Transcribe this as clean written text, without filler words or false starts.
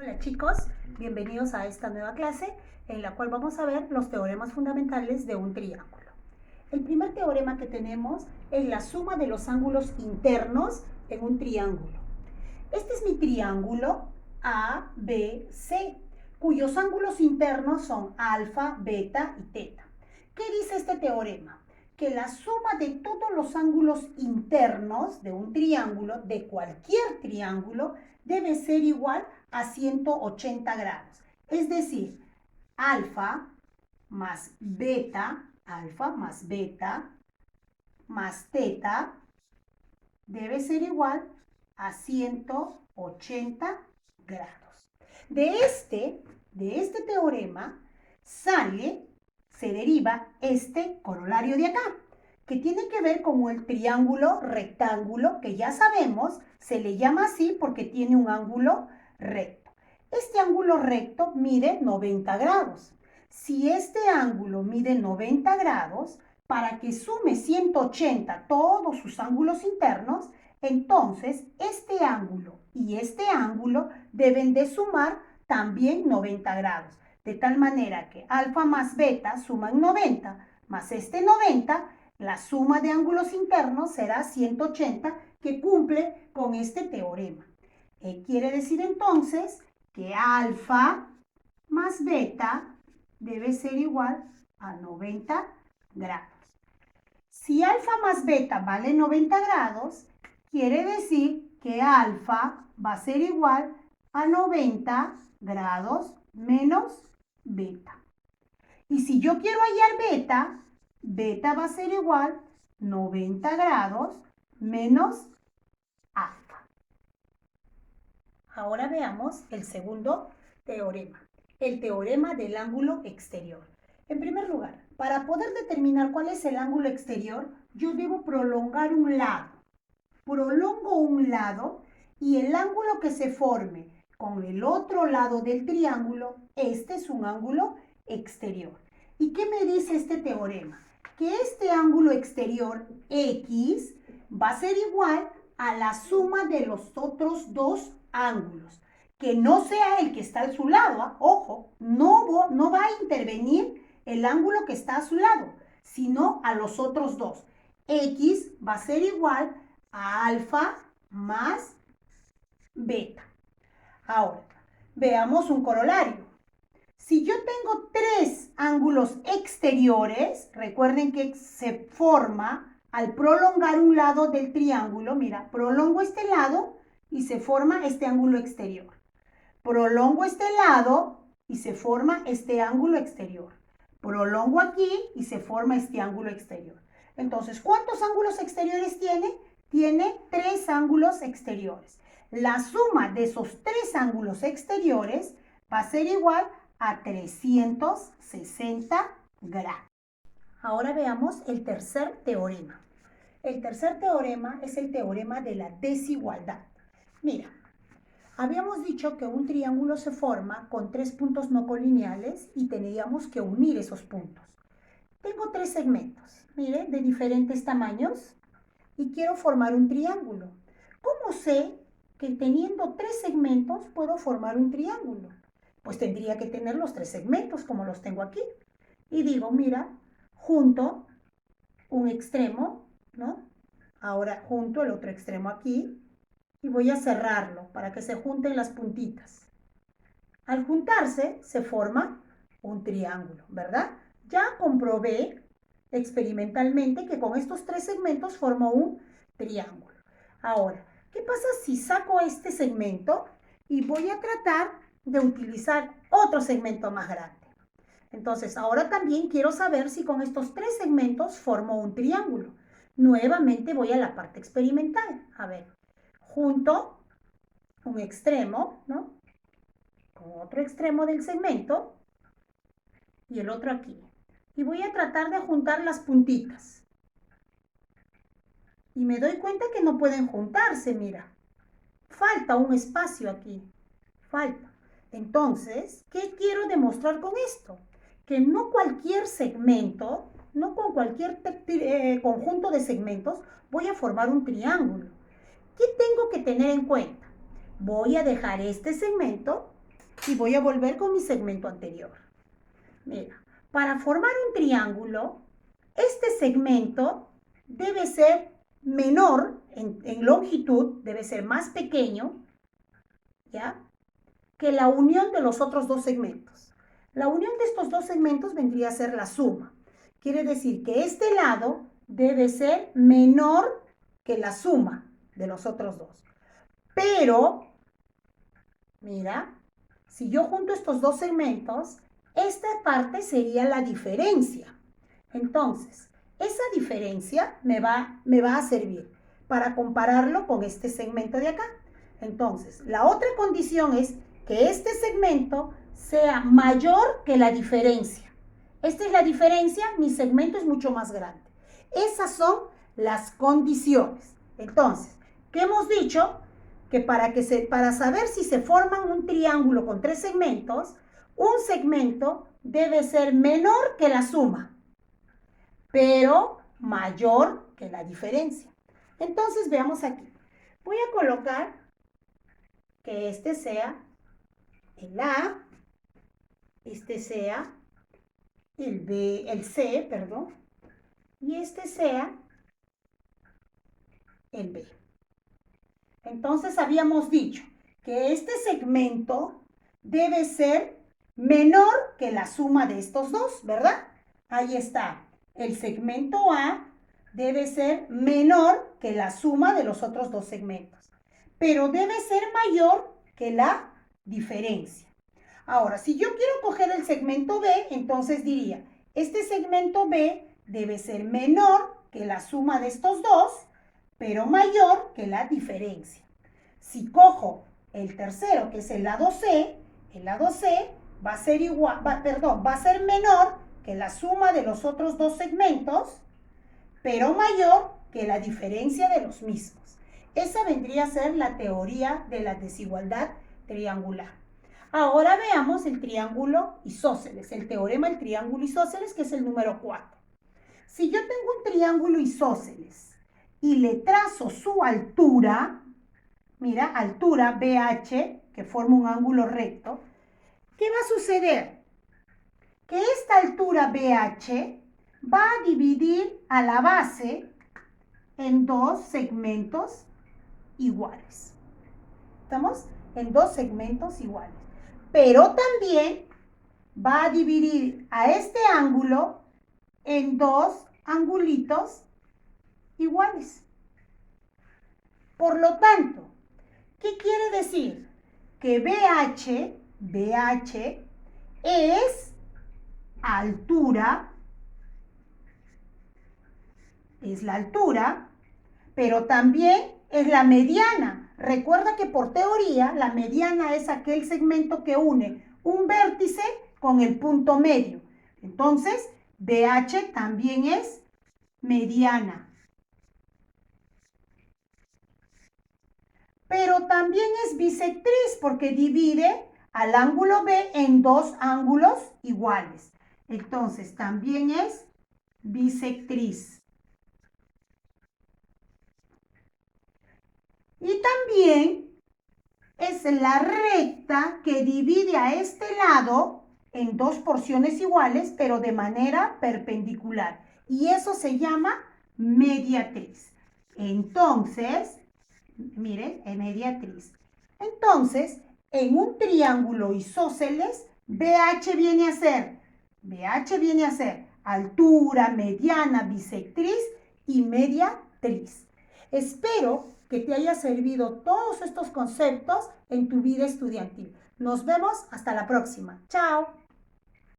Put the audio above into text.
Hola chicos, bienvenidos a esta nueva clase en la cual vamos a ver los teoremas fundamentales de un triángulo. El primer teorema que tenemos es la suma de los ángulos internos en un triángulo. Este es mi triángulo ABC, cuyos ángulos internos son alfa, beta y teta. ¿Qué dice este teorema? Que la suma de todos los ángulos internos de un triángulo, de cualquier triángulo, debe ser igual a 180 grados. Es decir, alfa más beta más teta debe ser igual a 180 grados. De este teorema se deriva este corolario de acá, que tiene que ver con el triángulo rectángulo, que ya sabemos, se le llama así porque tiene un ángulo recto. Este ángulo recto mide 90 grados. Si este ángulo mide 90 grados, para que sume 180 todos sus ángulos internos, entonces este ángulo y este ángulo deben de sumar también 90 grados. De tal manera que alfa más beta suman 90, más este 90, la suma de ángulos internos será 180, que cumple con este teorema. Quiere decir entonces que alfa más beta debe ser igual a 90 grados. Si alfa más beta vale 90 grados, quiere decir que alfa va a ser igual a 90 grados menos beta. Y si yo quiero hallar beta, beta va a ser igual 90 grados menos alfa. Ahora veamos el segundo teorema, el teorema del ángulo exterior. En primer lugar, para poder determinar cuál es el ángulo exterior, yo debo prolongar un lado. Prolongo un lado y el ángulo que se forme con el otro lado del triángulo, este es un ángulo exterior. ¿Y qué me dice este teorema? Que este ángulo exterior X va a ser igual a la suma de los otros dos ángulos. Que no sea el que está a su lado, ojo, no va a intervenir el ángulo que está a su lado, sino a los otros dos. X va a ser igual a alfa más beta. Ahora, veamos un corolario. Si yo tengo tres ángulos exteriores, recuerden que se forma al prolongar un lado del triángulo. Mira, prolongo este lado y se forma este ángulo exterior. Prolongo este lado y se forma este ángulo exterior. Prolongo aquí y se forma este ángulo exterior. Entonces, ¿cuántos ángulos exteriores tiene? Tiene tres ángulos exteriores. La suma de esos tres ángulos exteriores va a ser igual a 360 grados. Ahora veamos el tercer teorema. El tercer teorema es el teorema de la desigualdad. Mira, habíamos dicho que un triángulo se forma con tres puntos no colineales y teníamos que unir esos puntos. Tengo tres segmentos, mire, de diferentes tamaños y quiero formar un triángulo. ¿Cómo sé que teniendo tres segmentos puedo formar un triángulo? Pues tendría que tener los tres segmentos como los tengo aquí. Y digo, mira, junto un extremo, ¿no? Ahora junto el otro extremo aquí y voy a cerrarlo para que se junten las puntitas. Al juntarse se forma un triángulo, ¿verdad? Ya comprobé experimentalmente que con estos tres segmentos formo un triángulo. Ahora, ¿qué pasa si saco este segmento y voy a tratar de utilizar otro segmento más grande? Entonces, ahora también quiero saber si con estos tres segmentos formo un triángulo. Nuevamente voy a la parte experimental. A ver, junto un extremo, ¿no? Con otro extremo del segmento y el otro aquí. Y voy a tratar de juntar las puntitas. Y me doy cuenta que no pueden juntarse, mira. Falta un espacio aquí. Falta. Entonces, ¿qué quiero demostrar con esto? Que no cualquier segmento, no con cualquier conjunto de segmentos, voy a formar un triángulo. ¿Qué tengo que tener en cuenta? Voy a dejar este segmento Y voy a volver con mi segmento anterior. Mira, para formar un triángulo, este segmento debe ser menor en longitud, debe ser más pequeño, ¿ya?, que la unión de los otros dos segmentos. La unión de estos dos segmentos vendría a ser la suma. Quiere decir que este lado debe ser menor que la suma de los otros dos. Pero, mira, si yo junto estos dos segmentos, esta parte sería la diferencia. Entonces, esa diferencia me va a servir para compararlo con este segmento de acá. Entonces, la otra condición es que este segmento sea mayor que la diferencia. Esta es la diferencia, mi segmento es mucho más grande. Esas son las condiciones. Entonces, ¿qué hemos dicho? Que para saber si se forman un triángulo con tres segmentos, un segmento debe ser menor que la suma, pero mayor que la diferencia. Entonces, veamos aquí. Voy a colocar que este sea el A, este sea el B, el C, perdón, y este sea el B. Entonces habíamos dicho que este segmento debe ser menor que la suma de estos dos, ¿verdad? Ahí está. El segmento A debe ser menor que la suma de los otros dos segmentos, pero debe ser mayor que la diferencia. Ahora, si yo quiero coger el segmento B, entonces diría, este segmento B debe ser menor que la suma de estos dos, pero mayor que la diferencia. Si cojo el tercero, que es el lado C va a ser igual, va a ser menor que la suma de los otros dos segmentos, pero mayor que la diferencia de los mismos. Esa vendría a ser la teoría de la desigualdad triangular. Ahora veamos el triángulo isósceles, el teorema del triángulo isósceles, que es el número 4. Si yo tengo un triángulo isósceles y le trazo su altura, mira, altura BH, que forma un ángulo recto, ¿qué va a suceder? Que esta altura BH va a dividir a la base en dos segmentos iguales. ¿Estamos? En dos segmentos iguales. Pero también va a dividir a este ángulo en dos angulitos iguales. Por lo tanto, ¿qué quiere decir? Que BH es altura, es la altura, pero también es la mediana. Recuerda que por teoría la mediana es aquel segmento que une un vértice con el punto medio. Entonces, BH también es mediana. Pero también es bisectriz porque divide al ángulo B en dos ángulos iguales. Entonces, también es bisectriz. Y también es la recta que divide a este lado en dos porciones iguales, pero de manera perpendicular. Y eso se llama mediatriz. Entonces, miren, mediatriz. Entonces, en un triángulo isósceles, BH viene a ser altura, mediana, bisectriz y mediatriz. Espero que te haya servido todos estos conceptos en tu vida estudiantil. Nos vemos hasta la próxima. Chao.